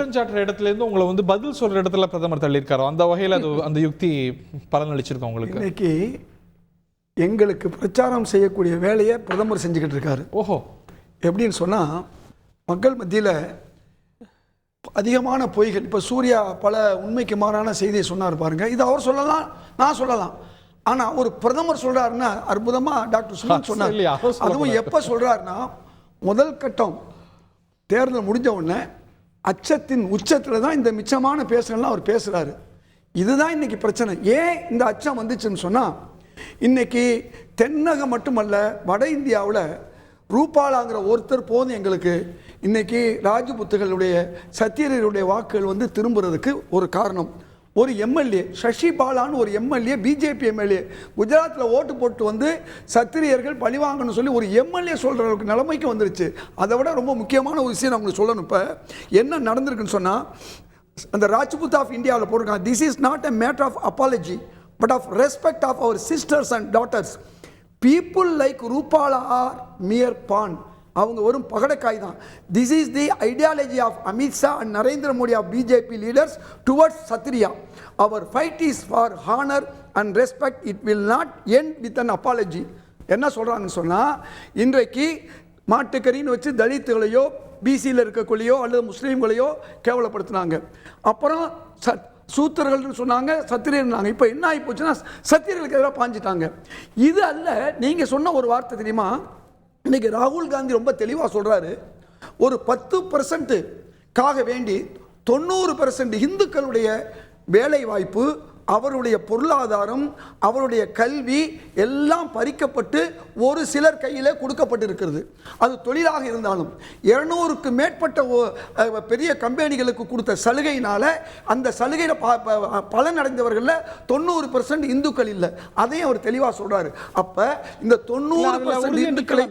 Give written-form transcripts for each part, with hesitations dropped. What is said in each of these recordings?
குற்றஞ்சாட்டுற இடத்துல இருந்து உங்களை வந்து பதில் சொல்ற இடத்துல பிரதமர் தள்ளியிருக்காரோ அந்த வகையில் அது அந்த யுக்தி பலனளிச்சிருக்கோம் உங்களுக்கு. இன்னைக்கு எங்களுக்கு பிரச்சாரம் செய்யக்கூடிய வேலையை பிரதமர் செஞ்சுக்கிட்டு இருக்காரு. ஓஹோ. எப்படின்னு சொன்னால் மக்கள் மத்தியில் அதிகமான பொய்கள். இப்போ சூர்யா பல உண்மைக்கு மாறான செய்தியை சொன்னார் பாருங்க. இது அவர் சொல்லலாம், நான் சொல்லலாம். ஆனால் ஒரு பிரதமர் சொல்கிறாருன்னா அற்புதமாக டாக்டர் சுமன் சொன்னார். அதுவும் எப்போ சொல்கிறாருன்னா முதல் கட்டம் தேர்தல் முடிஞ்ச உடனே அச்சத்தின் உச்சத்தில் தான் இந்த மிச்சமான பேசுறதெல்லாம் அவர் பேசுகிறாரு. இதுதான் இன்னைக்கு பிரச்சனை. ஏன் இந்த அச்சம் வந்துச்சுன்னு சொன்னால் இன்னைக்கு தென்னகம் மட்டுமல்ல வட இந்தியாவில் ரூபாலாங்கிற ஒருத்தர் போதும் எங்களுக்கு இன்னைக்கு ராஜபுத்துகளுடைய சத்தியர்களுடைய வாக்குகள் வந்து திரும்புறதுக்கு ஒரு காரணம். ஒரு எம்எல்ஏ சசி பாலான்னு ஒரு எம்எல்ஏ, பிஜேபி எம்எல்ஏ, குஜராத்தில் ஓட்டு போட்டு வந்து சத்திரியர்கள் பழிவாங்கன்னு சொல்லி ஒரு எம்எல்ஏ சொல்கிற அளவுக்கு நிலைமைக்கு வந்துருச்சு. அதை விட ரொம்ப முக்கியமான ஒரு விஷயம் நான் உங்களுக்கு சொல்லணும். இப்போ என்ன நடந்திருக்குன்னு சொன்னால் அந்த ராஜ்புத் ஆஃப் இந்தியாவில் போட்டிருக்காங்க, this is not a matter of apology but of respect of our sisters and daughters. People like Rupala are mere pawn. அவங்க வரும் பகடக்காய் தான். This is the ideology of Amit Shah and Narendra Modi of BJP leaders towards Kshatriya. Our fight is for honour and respect. It will not end with an apology. என்ன சொல்கிறாங்கன்னு சொன்னால் இன்றைக்கு மாட்டுக்கறின்னு வச்சு தலித்துகளையோ பிசியில் இருக்கக்கூடியோ அல்லது முஸ்லீம்களையோ கேவலப்படுத்தினாங்க. அப்புறம் சூத்திரர்கள்னு சொன்னாங்க, சத்திரியர்னாங்க. இப்போ என்ன ஆகி போச்சுன்னா சத்திரியர்களுக்கு எதிராக பாஞ்சிட்டாங்க. இது அல்ல, நீங்கள் சொன்ன ஒரு வார்த்தை தெரியுமா? இன்னைக்கு ராகுல் காந்தி ரொம்ப தெளிவாக சொல்கிறாரு, ஒரு 10% வேண்டி 90% இந்துக்களுடைய வேலை வாய்ப்பு, அவருடைய பொருளாதாரம், அவருடைய கல்வி எல்லாம் பறிக்கப்பட்டு ஒரு சிலர் கையில் கொடுக்கப்பட்டிருக்கிறது. அது தொழிலாக இருந்தாலும் 200க்கு மேற்பட்ட பெரிய கம்பெனிகளுக்கு கொடுத்த சலுகையினால அந்த சலுகையில் பலனடைந்தவர்களில் 90% இந்துக்கள் இல்லை. அதையும் அவர் தெளிவாக சொல்றாரு. அப்ப இந்த 90% இந்துக்களை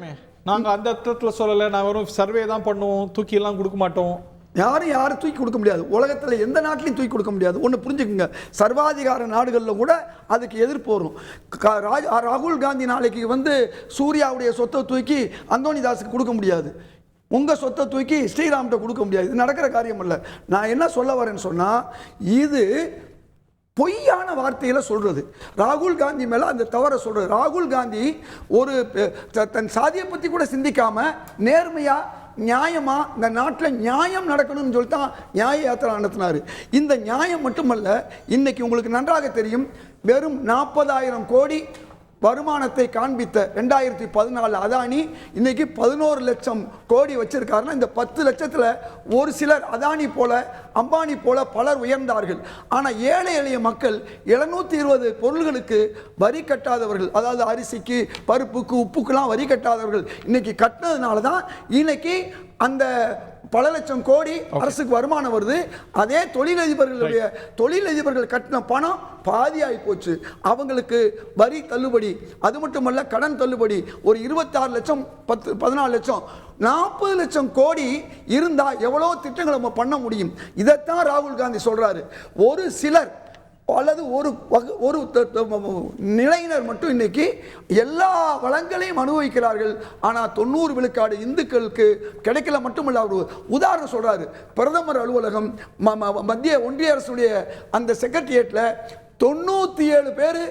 நாங்கள் அந்த அர்த்தத்தில் சொல்லலை, நான் வெறும் சர்வே தான் பண்ணுவோம், தூக்கி எல்லாம் கொடுக்க மாட்டோம். யாரும் தூக்கி கொடுக்க முடியாது. உலகத்தில் எந்த நாட்டிலையும் தூக்கி கொடுக்க முடியாது. ஒன்று புரிஞ்சுக்குங்க, சர்வாதிகார நாடுகளில் கூட அதுக்கு எதிர்ப்பு வரும். ராகுல் காந்தி நாளைக்கு வந்து சூர்யாவுடைய சொத்தை தூக்கி அந்தோனிதாஸுக்கு கொடுக்க முடியாது, உங்கள் சொத்தை தூக்கி ஸ்ரீராம்கிட்ட கொடுக்க முடியாது. இது நடக்கிற காரியம் இல்லை. நான் என்ன சொல்ல வரேன்னு சொன்னால் இது பொய்யான வார்த்தைகளை சொல்றது. ராகுல் காந்தி மேலே அந்த தவறை சொல்றது. ராகுல் காந்தி ஒரு தன் சாதியை பற்றி கூட சிந்திக்காம நேர்மையாக நியாயமா இந்த நாட்டில் நியாயம் நடக்கணும்னு சொல்லித்தான் நியாய யாத்திரை நடத்தினார். இந்த நியாயம் மட்டுமல்ல, இன்னைக்கு உங்களுக்கு நன்றாக தெரியும், வெறும் 40,000 கோடி வருமானத்தை காண்பித்த 2014 அதானி இன்னைக்கு 11 லட்சம் கோடி வச்சிருக்காருன்னா இந்த 10 லட்சத்தில் ஒரு சிலர் அதானி போல அம்பானி போல பலர் உயர்ந்தார்கள். ஆனால் ஏழை எளிய மக்கள் 720 பொருள்களுக்கு வரி கட்டாதவர்கள், அதாவது அரிசிக்கு பருப்புக்கு உப்புக்கெல்லாம் வரி கட்டாதவர்கள் இன்னைக்கு கட்டினதுனால தான் இன்னைக்கு அந்த பல லட்சம் கோடி அரசுக்கு வருமானம் வருது. அதே தொழிலதிபர்கள் கட்டின பணம் பாதியாகி போச்சு. அவங்களுக்கு வரி தள்ளுபடி, அது மட்டுமல்ல கடன் தள்ளுபடி, ஒரு 26 லட்சம் 14 லட்சம் 40 லட்சம் கோடி இருந்தா எவ்வளோ திட்டங்களை நம்ம பண்ண முடியும். இதைத்தான் ராகுல் காந்தி சொல்றாரு. ஒரு சிலர் அல்லது ஒரு நிலையினர் மட்டும் இன்னைக்கு எல்லா வளங்களையும் அனுபவிக்கிறார்கள். ஆனால் 90 விழுக்காடு இந்துக்களுக்கு கிடைக்கல. மட்டுமல்ல, அவர் உதாரணம் சொல்றாரு. பிரதமர் அலுவலகம், மத்திய ஒன்றிய அரசுடைய அந்த செக்ரட்டரியேட்ல 97 பேர்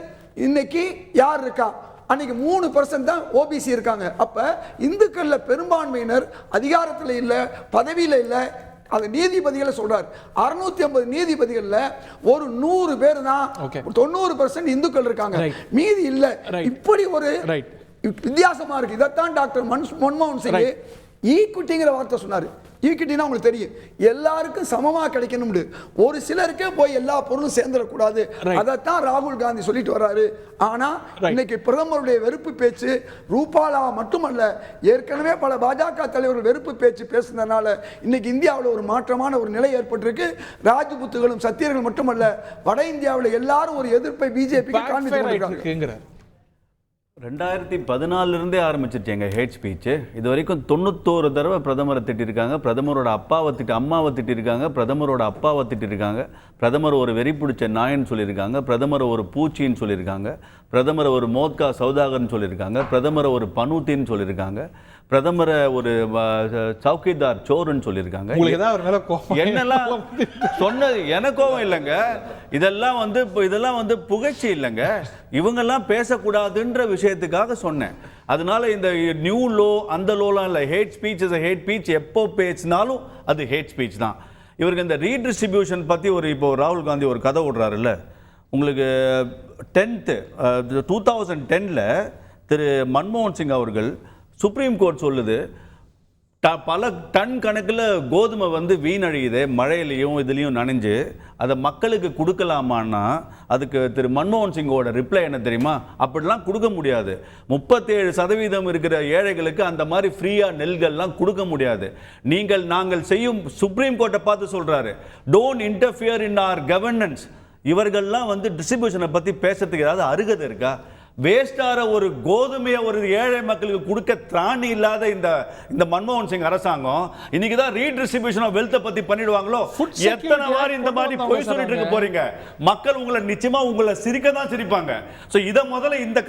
இன்னைக்கு யார் இருக்கா? அன்னைக்கு 3% தான் ஓபிசி இருக்காங்க. அப்ப இந்துக்கள்ல பெரும்பான்மையினர் அதிகாரத்தில் இல்லை, பதவியில் இல்லை. அது நீதிபதிகளை சொல்றார். 650 நீதிபதிகள்ல ஒரு 100 பேர் தான் 90% இந்துக்கள் இருக்காங்க, மீதி இல்லை. இப்படி ஒரு வித்தியாசமா இருக்கு. இதைத்தான் டாக்டர் மன்மோகன் சிங் ஈக்விட்டிங்கிற வார்த்தை சொன்னார். ஈக்விட்டினா உங்களுக்கு தெரியும், எல்லாருக்கும் சமமா கிடைக்கணும். ஒரு சிலருக்கே போய் எல்லா பொருளும் சேர்ந்துடக்கூடாது. அதைத்தான் ராகுல் காந்தி சொல்லிட்டு வர்றாரு. ஆனா இன்னைக்கு பிரதமருடைய வெறுப்பு பேச்சு ரூபாலா மட்டுமல்ல, ஏற்கனவே பல பாஜக தலைவர்கள் வெறுப்பு பேச்சு பேசுனதுனால இன்னைக்கு இந்தியாவில் ஒரு மாற்றமான ஒரு நிலை ஏற்பட்டிருக்கு. ராஜபுத்துகளும் சத்தியர்கள் மட்டுமல்ல, வட இந்தியாவில் எல்லாரும் ஒரு எதிர்ப்பை பிஜேபிக்கு காண்பித்து 2014 ஆரம்பிச்சிருச்சேங்க ஹேட் ஸ்பீச்சு. இது வரைக்கும் 91 தடவை பிரதமரை திட்டிருக்காங்க, பிரதமரோட அம்மாவை திட்டிருக்காங்க, பிரதமரோட அப்பாவை திட்டிருக்காங்க, பிரதமர் ஒரு வெறி பிடிச்ச நாயன்னு சொல்லியிருக்காங்க, பிரதமர் ஒரு பூச்சின்னு சொல்லியிருக்காங்க, பிரதமர் ஒரு மோத்கா சௌதாகர்னு சொல்லியிருக்காங்க, பிரதமர் ஒரு பனூத்தின்னு சொல்லியிருக்காங்க, பிரதமரை ஒரு சவுக்கிதார் சோறுன்னு சொல்லியிருக்காங்க. உங்களுக்கு ஏதாவது ஒரு மேல கோவம் என்னெல்லாம் சொன்னது எனக்கு கோவம் இல்லைங்க. இதெல்லாம் வந்து புகழ்ச்சி இல்லைங்க. இவங்கெல்லாம் பேசக்கூடாதுன்ற விஷயத்துக்காக சொன்னேன். அதனால இந்த நியூ லோ அந்த லோலாம் இல்லை. Hate speech is hate speech. எப்போ பேசினாலும் அது ஹேட் ஸ்பீச் தான். இவருக்கு இந்த ரீடிஸ்ட்ரிபியூஷன் பற்றி இப்போ ராகுல் காந்தி ஒரு கதை விடுறாருல்ல. உங்களுக்கு 2010 திரு மன்மோகன் சிங் அவர்கள் சுப்ரீம் கோர்ட் சொல்லுது பல டன் கணக்கில் கோதுமை வந்து வீணழியுது, மழையிலையும் இதுலேயும் நனைஞ்சு, அதை மக்களுக்கு கொடுக்கலாமான்னா அதுக்கு திரு மன்மோகன் சிங்கோட ரிப்ளை என்ன தெரியுமா? அப்படிலாம் கொடுக்க முடியாது. 37% இருக்கிற ஏழைகளுக்கு அந்த மாதிரி ஃப்ரீயாக நெல்கள்லாம் கொடுக்க முடியாது. நாங்கள் செய்யும் சுப்ரீம் கோர்ட்டை பார்த்து சொல்கிறாரு, don't interfere in our governance. இவர்கள்லாம் வந்து டிஸ்ட்ரிபியூஷனை பற்றி பேசுறதுக்கு ஏதாவது அருகதை இருக்கா? வேஸ்டார ஒரு கோதுமையை ஒரு ஏழை மக்களுக்கு கொடுக்க திராணி இல்லாத இந்த மன்மோகன் சிங் அரசாங்கம் இன்னைக்கு தான் ரீடிஸ்ட்ரிபியூஷன் ஆஃப் வெல்த் பத்தி பண்ணிடுவாங்களோ? எத்தனை வாரம் இந்த மாதிரி போய் சொல்லிட்டு இருக்க போறீங்க? மக்கள் உங்களை நிச்சயமா உங்களை சிரிக்க தான் சிரிப்பாங்க. சோ இத முதல்ல இந்த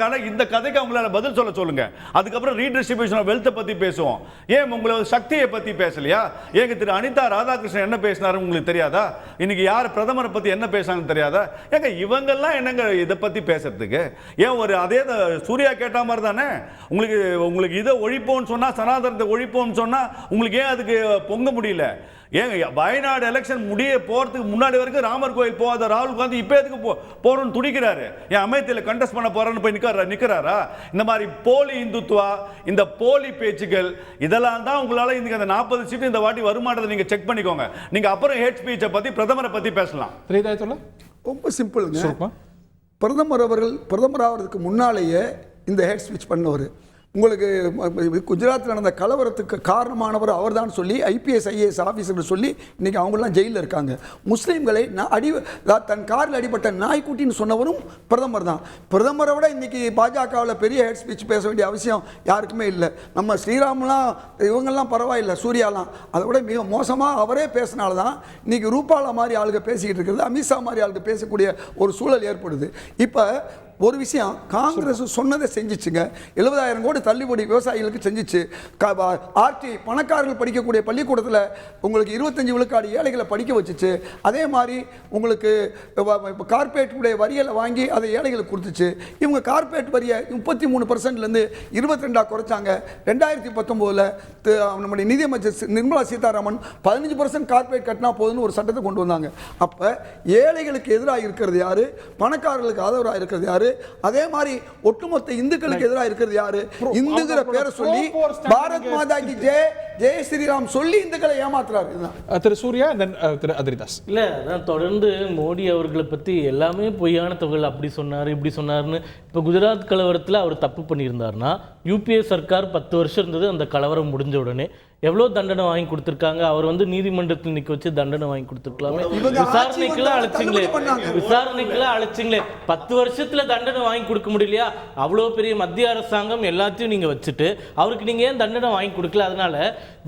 கதைக்கு அவங்களால பதில் சொல்லுங்க. அதுக்கப்புறம் ரீடிஸ்ட்ரிபியூஷன் ஆஃப் வெல்த் பத்தி பேசுவோம். ஏன் உங்களோட சக்தியை பத்தி பேசலையா? ஏங்க திரு அனிதா ராதாகிருஷ்ணன் என்ன பேசினாரு உங்களுக்கு தெரியாதா? இன்னைக்கு யார் பிரதமரை பத்தி என்ன பேசினாங்கன்னு தெரியாதா? ஏங்க இவங்கெல்லாம் என்னங்க இதை பத்தி பேசுறதுக்கு? ஏன் ஒரு அதே சூர்யா கேட்ட மாதிரி தானே உங்களுக்கு இதை ஒழிப்போம்னு சொன்னா, சனாதனத்தை ஒழிப்போம்னு சொன்னா உங்களுக்கு ஏன் அதுக்கு பொங்க முடியல? ஏங்க வயநாடு எலெக்ஷன் போறதுக்கு முன்னாடி வரைக்கும் ராமர் கோயில் போகாத ராகுல் காந்தி இப்ப எதுக்கு போறோம்னு துடிக்கிறாரு? ஏன் அமேத்தியில கண்டெஸ்ட் பண்ண போறான்னு போய் நிக்கிறாரா? இந்த மாதிரி போலி இந்துத்துவா, இந்த போலி பேச்சுகள், இதெல்லாம் தான் உங்களால இந்த 40 சீட்டு இந்த வாட்டி வருமானத்தை நீங்க செக் பண்ணிக்கோங்க. நீங்க அப்புறம் ஹேட் ஸ்பீச்சை பத்தி பிரதமரை பத்தி பேசலாம். ரொம்ப சிம்பிளுங்க. பிரதமர் அவர்கள் பிரதமர் ஆகிறதுக்கு முன்னாலேயே இந்த ஹேட் ஸ்பீச் பண்ணவர். உங்களுக்கு குஜராத்தில் நடந்த கலவரத்துக்கு காரணமானவர் அவர் தான் சொல்லி IPS IAS ஆஃபீஸர்கள் சொல்லி இன்றைக்கி அவங்களாம் ஜெயிலில் இருக்காங்க. முஸ்லீம்களை தன் காரில் அடிபட்ட நாய்க்குட்டின்னு சொன்னவரும் பிரதமர் தான். பிரதமரை விட இன்றைக்கி பாஜகவில் பெரிய ஹேட் ஸ்பீச் பேச வேண்டிய அவசியம் யாருக்குமே இல்லை. நம்ம ஸ்ரீராம்லாம் இவங்கெல்லாம் பரவாயில்லை, சூர்யாலாம் அதை விட மிக மோசமாக அவரே பேசினால தான் இன்றைக்கி ரூபாலா மாதிரி ஆளுங்க பேசிக்கிட்டு இருக்கிறது, அமித்ஷா மாதிரி ஆளுங்க பேசக்கூடிய ஒரு சூழல் ஏற்படுது. இப்போ ஒரு விஷயம், காங்கிரஸ் சொன்னதை செஞ்சிச்சுங்க. 70,000 கோடி தள்ளுபடி விவசாயிகளுக்கு செஞ்சிச்சு. RT பணக்காரர்கள் படிக்கக்கூடிய பள்ளிக்கூடத்தில் உங்களுக்கு 25 விழுக்காடு ஏழைகளை படிக்க வச்சுச்சு. அதே மாதிரி உங்களுக்கு கார்பரேட்டுடைய வரிகளை வாங்கி அதை ஏழைகளுக்கு கொடுத்துச்சு. இவங்க கார்பரேட் வரியை 33%லேருந்து 22 குறைச்சாங்க. 2019 நம்முடைய நிதியமைச்சர் நிர்மலா சீதாராமன் 15% கார்பரேட் கட்டினா போதுன்னு ஒரு சட்டத்தை கொண்டு வந்தாங்க. அப்போ ஏழைகளுக்கு எதிராக இருக்கிறது யாரு? பணக்காரர்களுக்கு ஆதரவாக இருக்கிறது யாரு? அதே மாதிரி ஒட்டுமொத்த இந்துக்களுக்கு எதிராக இருக்கிறது யாரு? இந்துங்கிற பேரை சொல்லி பாரத் மாதா கி ஜெய், ஜெய் ஸ்ரீராம் சொல்லி இந்துக்களை ஏமாத்துறாரு. திரு சூர்யா, திரு அதிரிதாஸ். இல்ல அதான் தொடர்ந்து மோடி அவர்களை பத்தி எல்லாமே பொய்யான தொகை, அப்படி சொன்னாரு இப்படி சொன்னாருன்னு. இப்போ குஜராத் கலவரத்தில் அவர் தப்பு பண்ணியிருந்தாருன்னா UPA சர்க்கார் 10 வருஷம் இருந்தது. அந்த கலவரம் முடிஞ்ச உடனே எவ்வளோ தண்டனை வாங்கி கொடுத்துருக்காங்க. அவர் வந்து நீதிமன்றத்தில் நிற்க வச்சு தண்டனை வாங்கி கொடுத்துருக்கலாமே. விசாரணைக்கெல்லாம் அழைச்சிங்களே 10 வருஷத்துல தண்டனை வாங்கி கொடுக்க முடியலையா? அவ்வளோ பெரிய மத்திய அரசாங்கம் எல்லாத்தையும் நீங்க வச்சுட்டு அவருக்கு நீங்க ஏன் தண்டனை வாங்கி கொடுக்கல? அதனால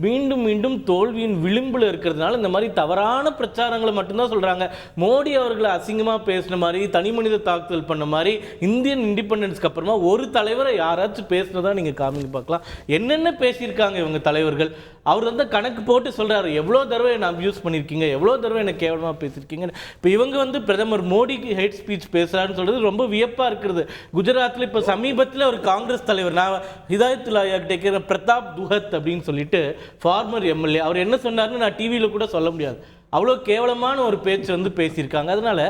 மீண்டும் மீண்டும் தோல்வியின் விளிம்பில் இருக்கிறதுனால இந்த மாதிரி தவறான பிரச்சாரங்களை மட்டும்தான் சொல்றாங்க. மோடி அவர்களை அசிங்கமா பேசின மாதிரி, தனி மனித தாக்குதல் பண்ண மாதிரி, இந்தியன் இண்டிபெண்டன்ஸ்க்கு அப்புறமா ஒரு தலைவரை யாராச்சும் பேசினதா நீங்க காமிங்க பார்க்கலாம். என்னென்ன பேசியிருக்காங்க இவங்க தலைவர்கள்? அவர் வந்து கணக்கு போட்டு சொல்றாரு, எவ்வளோ தடவை என்ன அப்யூஸ் பண்ணியிருக்கீங்க, எவ்வளோ தடவை என்ன கேவலமாக பேசியிருக்கீங்க. இப்போ இவங்க வந்து பிரதமர் மோடிக்கு ஹேட் ஸ்பீச் பேசுறாருன்னு சொல்றது ரொம்ப வியப்பா இருக்கிறது. குஜராத்தில் இப்போ சமீபத்தில் ஒரு காங்கிரஸ் தலைவர், நான் ஹிதாயத்துல்லா கேட்கிற பிரதாப் துஹத் அப்படின்னு சொல்லிட்டு ஃபார்மர் MLA, அவர் என்ன சொன்னார்னு நான் டிவியில் கூட சொல்ல முடியாது. அவ்வளோ கேவலமான ஒரு பேச்சு வந்து பேசியிருக்காங்க. அதனால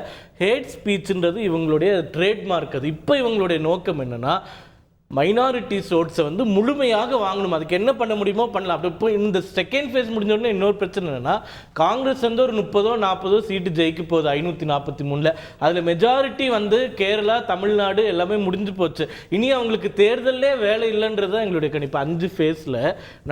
ஹேட் ஸ்பீச்ன்றது இவங்களுடைய ட்ரேட்மார்க். அது இப்போ இவங்களுடைய நோக்கம் என்னன்னா, மைனாரிட்டிஸ் ஓட்ஸை வந்து முழுமையாக வாங்கணும். அதுக்கு என்ன பண்ண முடியுமோ பண்ணலாம். அப்படி இப்போ இந்த செகண்ட் ஃபேஸ் முடிஞ்ச உடனே இன்னொரு பிரச்சனை என்னன்னா, காங்கிரஸ் வந்து ஒரு 30-40 சீட்டு ஜெயிக்க போகுது 543. அதில் மெஜாரிட்டி வந்து கேரளா, தமிழ்நாடு எல்லாமே முடிஞ்சு போச்சு. இனி அவங்களுக்கு தேர்தலே வேலை இல்லைன்றது தான் எங்களுடைய கணிப்பு. 5 ஃபேஸில்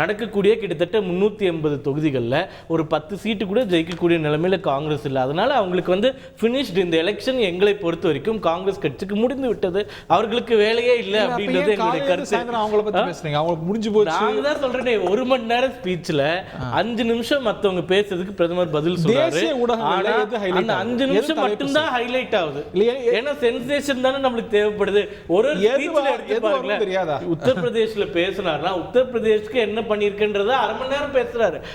நடக்கக்கூடிய கிட்டத்தட்ட 380 தொகுதிகளில் ஒரு 10 சீட்டு கூட ஜெயிக்கக்கூடிய நிலைமையில் காங்கிரஸ் இல்லை. அதனால அவங்களுக்கு வந்து ஃபினிஷ்டு. இந்த எலெக்ஷன் எங்களை பொறுத்த வரைக்கும் காங்கிரஸ் கட்சிக்கு முடிந்து விட்டது. அவர்களுக்கு வேலையே இல்லை அப்படின்றது அப்படிங்கிறது எங்களுடைய கருத்து. அவங்கள பத்தி பேசுறீங்க, அவங்க முடிஞ்சு போச்சு. நாங்க தான் சொல்றேனே, 1 மணி நேரம் ஸ்பீச்ல 5 நிமிஷம் மத்தவங்க பேசுறதுக்கு பிரதமர் பதில் சொல்றாரு. தேசிய ஊடகங்கள்ல எது highlight அந்த 5 ஆகுது? நிமிஷம் எது மட்டும் தான் ஹைலைட் ஆகுது. இல்லையா? ஏன்னா சென்சேஷன் தானே நம்மளுக்கு தேவைப்படுது. ஒரு ஸ்பீச்ல எடுத்து பாருங்களேன், தெரியாதா? உத்தரப்பிரதேஷ்ல பேசினார்னா உத்தரப்பிரதேஷ்க்கு என்ன பண்ணிருக்குன்றத 1/2 மணி நேரம் பேசுறாரு.